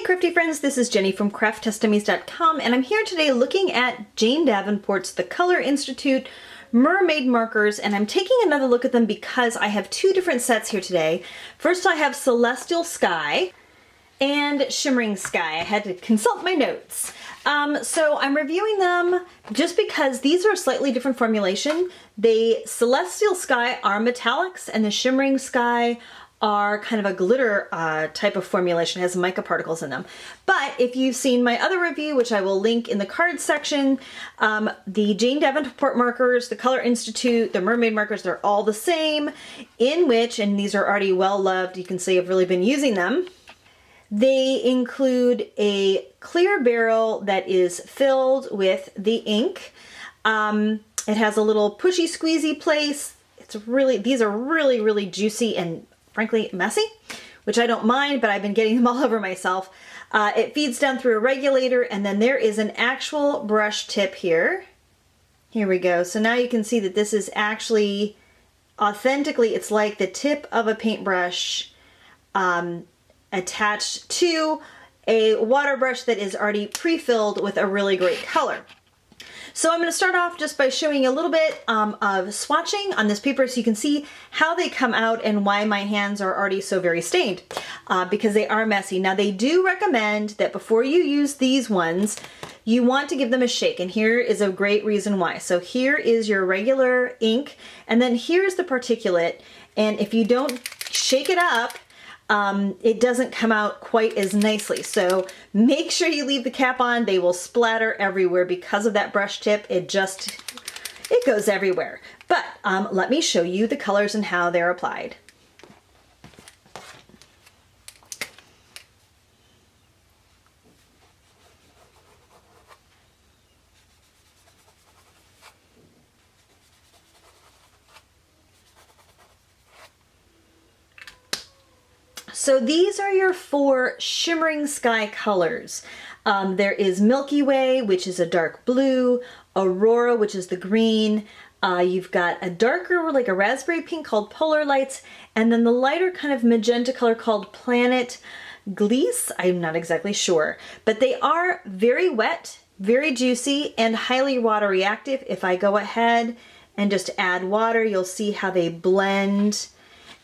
crafty friends, this is Jenny from crafttestimonies.com, and I'm here today looking at Jane Davenport's The Color Institute Mermaid Markers, and I'm taking another look at them because I have two different sets here today. First I have Celestial Sky and Shimmering Sky. I had to consult my notes. So I'm reviewing them just because these are a slightly different formulation. The Celestial Sky are metallics and the Shimmering Sky are kind of a glitter type of formulation, has mica particles in them. But if you've seen my other review, which I will link in the cards section, the Jane Davenport markers, the Color Institute, the Mermaid markers, they're all the same, in which, and these are already well loved, you can see I've really been using them. They include a clear barrel that is filled with the ink. It has a little pushy squeezy place. These are really juicy and frankly messy, which I don't mind, but I've been getting them all over myself. It feeds down through a regulator, and then there is an actual brush tip here. Here we go. So now you can see that this is actually authentically, it's like the tip of a paintbrush attached to a water brush that is already pre-filled with a really great color. So I'm going to start off just by showing you a little bit of swatching on this paper so you can see how they come out and why my hands are already so very stained, because they are messy. Now they do recommend that before you use these ones, you want to give them a shake, and here is a great reason why. So here is your regular ink, and then here's the particulate, and if you don't shake it up, it doesn't come out quite as nicely. So make sure you leave the cap on. They will splatter everywhere because of that brush tip. It goes everywhere. But let me show you the colors and how they're applied. So these are your four Shimmering Sky colors. There is Milky Way, which is a dark blue, Aurora, which is the green, you've got a darker, like a raspberry pink called Polar Lights, and then the lighter kind of magenta color called Planet Gliese. I'm not exactly sure, but they are very wet, very juicy, and highly water reactive. If I go ahead and just add water, you'll see how they blend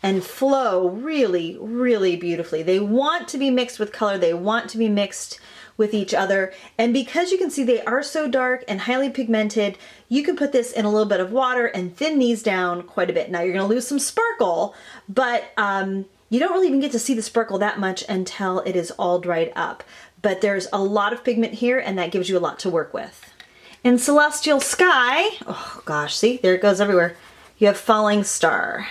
and flow really beautifully. They want to be mixed with color, they want to be mixed with each other, and because you can see they are so dark and highly pigmented, you can put this in a little bit of water and thin these down quite a bit. Now you're gonna lose some sparkle, but you don't really even get to see the sparkle that much until it is all dried up. But there's a lot of pigment here, and that gives you a lot to work with. In Celestial Sky, oh gosh, see, there it goes everywhere. You have Falling Star.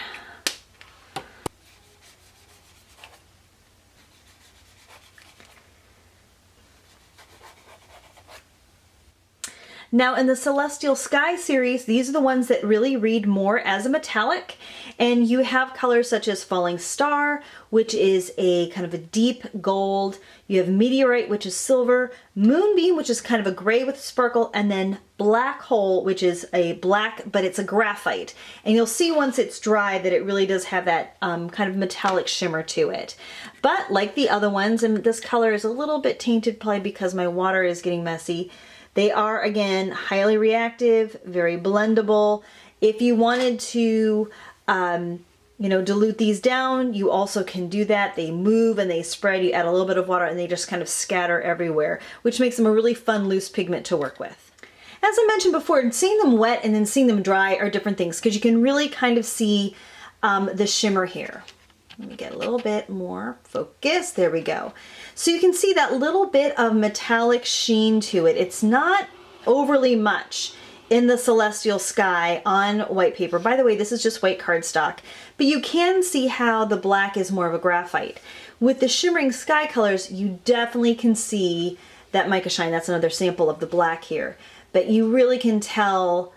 Now in the Celestial Sky series, these are the ones that really read more as a metallic, and you have colors such as Falling Star, which is a kind of a deep gold. You have Meteorite, which is silver, Moonbeam, which is kind of a gray with sparkle, and then Black Hole, which is a black, but it's a graphite. And you'll see once it's dry that it really does have that kind of metallic shimmer to it. But like the other ones, and this color is a little bit tainted probably because my water is getting messy, they are, again, highly reactive, very blendable. If you wanted to, dilute these down, you also can do that. They move and they spread. You add a little bit of water and they just kind of scatter everywhere, which makes them a really fun, loose pigment to work with. As I mentioned before, seeing them wet and then seeing them dry are different things because you can really kind of see the shimmer here. Let me get a little bit more focus. There we go. So you can see that little bit of metallic sheen to it. It's not overly much in the Celestial Sky on white paper. By the way, this is just white cardstock, but you can see how the black is more of a graphite. With the Shimmering Sky colors, you definitely can see that mica shine. That's another sample of the black here, but you really can tell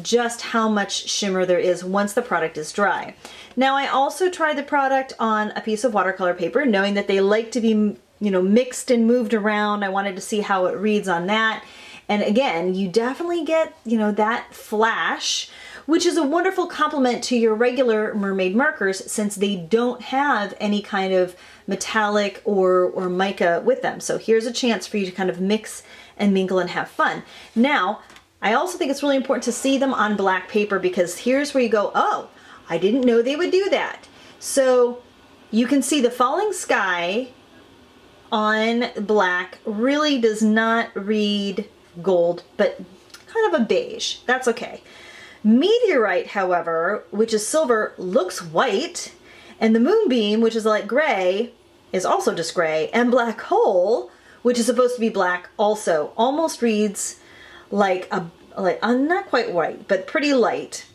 just how much shimmer there is once the product is dry. Now I also tried the product on a piece of watercolor paper, knowing that they like to be, mixed and moved around. I wanted to see how it reads on that. And again, you definitely get, that flash which is a wonderful complement to your regular mermaid markers since they don't have any kind of metallic or mica with them. So here's a chance for you to kind of mix and mingle and have fun. Now, I also think it's really important to see them on black paper because here's where you go, oh, I didn't know they would do that. So you can see the falling sky on black really does not read gold, but kind of a beige. That's okay. Meteorite, however, which is silver, looks white, and the moonbeam, which is like gray, is also just gray, and black hole, which is supposed to be black, also almost reads like not quite white, but pretty light.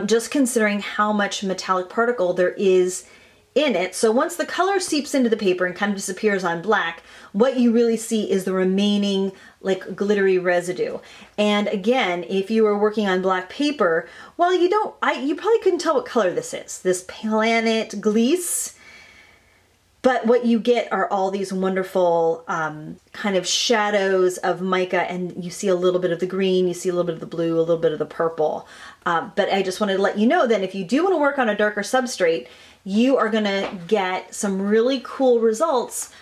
Just considering how much metallic particle there is in it. So once the color seeps into the paper and kind of disappears on black, what you really see is the remaining like glittery residue. And again, if you were working on black paper, well, you probably couldn't tell what color this is. This Planet Gliese. But what you get are all these wonderful kind of shadows of mica, and you see a little bit of the green, you see a little bit of the blue, a little bit of the purple. But I just wanted to let you know that if you do want to work on a darker substrate, you are going to get some really cool results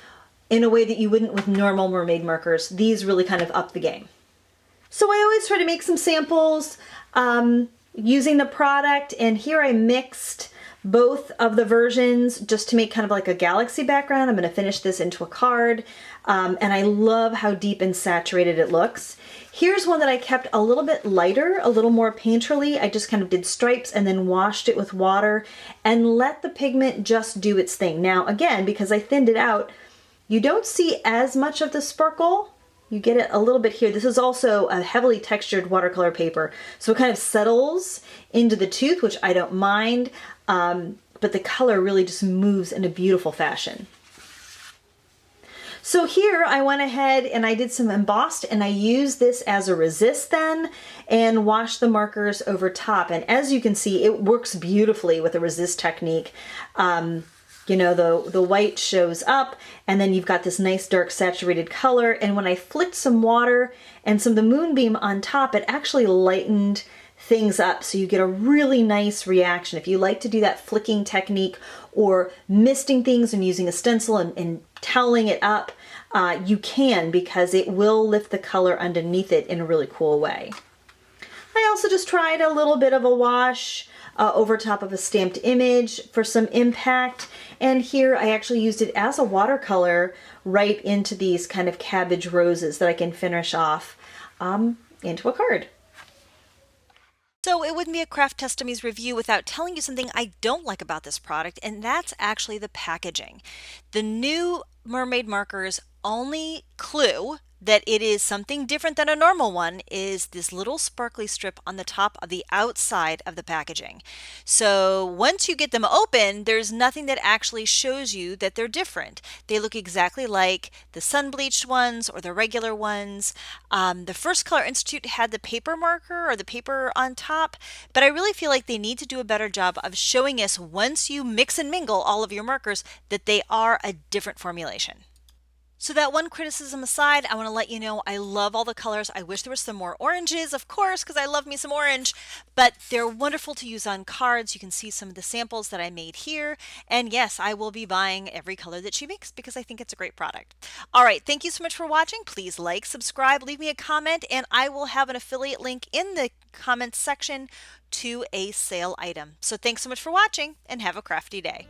in a way that you wouldn't with normal mermaid markers. These really kind of up the game. So I always try to make some samples using the product, and here I mixed both of the versions just to make kind of like a galaxy background. I'm going to finish this into a card, and I love how deep and saturated it looks. Here's one that I kept a little bit lighter, a little more painterly. I just kind of did stripes and then washed it with water and let the pigment just do its thing. Now again, because I thinned it out, you don't see as much of the sparkle. You get it a little bit here. This is also a heavily textured watercolor paper, so it kind of settles into the tooth, which I don't mind. But the color really just moves in a beautiful fashion. So here I went ahead and I did some embossed, and I used this as a resist then and washed the markers over top. And as you can see, it works beautifully with a resist technique. You know, the white shows up, and then you've got this nice dark saturated color. And when I flicked some water and some of the moonbeam on top, it actually lightened things up, so you get a really nice reaction. If you like to do that flicking technique or misting things and using a stencil and toweling it up, you can, because it will lift the color underneath it in a really cool way. I also just tried a little bit of a wash over top of a stamped image for some impact, and here I actually used it as a watercolor right into these kind of cabbage roses that I can finish off into a card. So it wouldn't be a Craft Testomies review without telling you something I don't like about this product, and that's actually the packaging. The new Mermaid Markers only clue that it is something different than a normal one is this little sparkly strip on the top of the outside of the packaging. So once you get them open, there's nothing that actually shows you that they're different. They look exactly like the sun bleached ones or the regular ones. The First Color Institute had the paper marker or the paper on top, but I really feel like they need to do a better job of showing us once you mix and mingle all of your markers that they are a different formulation. So that one criticism aside, I want to let you know I love all the colors. I wish there was some more oranges, of course, because I love me some orange, but they're wonderful to use on cards. You can see some of the samples that I made here. And yes, I will be buying every color that she makes because I think it's a great product. All right, thank you so much for watching. Please like, subscribe, leave me a comment, and I will have an affiliate link in the comments section to a sale item. So thanks so much for watching, and have a crafty day.